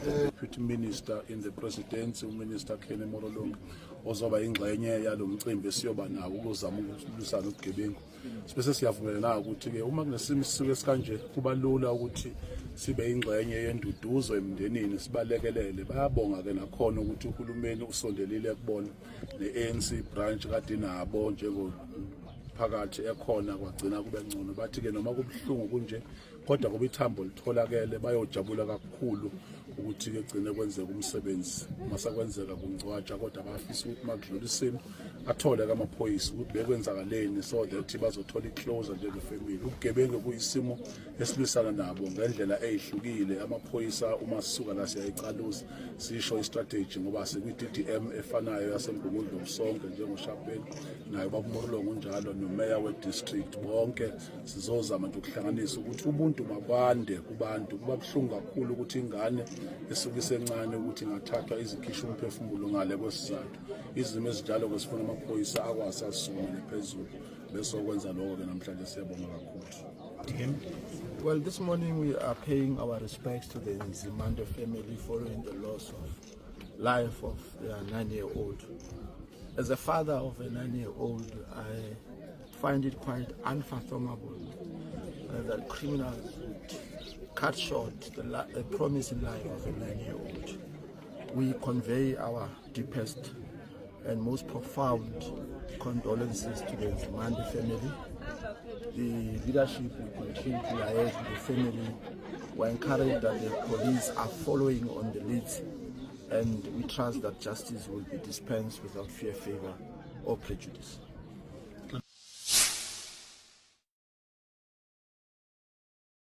Deputy Minister in the Presidency, uMinister Kenny Morolong, ozoba ingxenye yalo mcimbi esiyoba nawo ukuzama ukulwisana ubugebengu. Sibese siyavumelana ukuthi ke uma kunesimo sisuke esikanje kuba lula ukuthi sibe ingxenye yenduduzo emndenini sibalekelele. Bayabonga ke nakhona ukuthi uhulumeni usondelile kubona ne-ANC branch kade nabo njengo phakathi ekhona kwagcina kube ngcono. Bathi ke noma kubuhlungu kunje kodwa kuba ithambo litholakele bayojabula kakhulu ukuthi ke gcine kwenzeka umsebenzi masakwenzeka kungcwatsha, kodwa bafisa ukuthi makudluliseni athole amaphoyisa ukuthi bekwenzakaleni so that bazothola iclosure njengefamily. Ubugebengu kuyisimo esilwisana nabo ngendlela ezihlukile. Amaphoyisa uma sisuka la siyayicaluza sisho istrategy ngoba sekwi-DDM efanayo yaseMgungundlovu usonke njengoShapeni nayo babumorolongo njalo nomeya we-district, bonke sizozama nje ukuhlanganisa ukuthi ubuntu makwande kubantu. Kuba buhlungu kakhulu ukuthi ingane esuke isencane ukuthi ingathathwa izikhisha umphefumulo ngale kwesizathu. Izimo ezinjalo kwesifuna amaphoyisa akwazi asisungule phezulu bese okwenza lokho ke namhlanje siyabonga kakhulu. Well, this morning we are paying our respects to the Nzimande family following the loss of life of their 9-year-old. As a father of a 9-year-old, I find it quite unfathomable that criminals would cut short the promising life of a 9-year-old. We convey our deepest and most profound condolences to the Nzimande family. The leadership will continue to liaise with the family. We are encouraged that the police are following on the leads, and we trust that justice will be dispensed without fear, favor, or prejudice.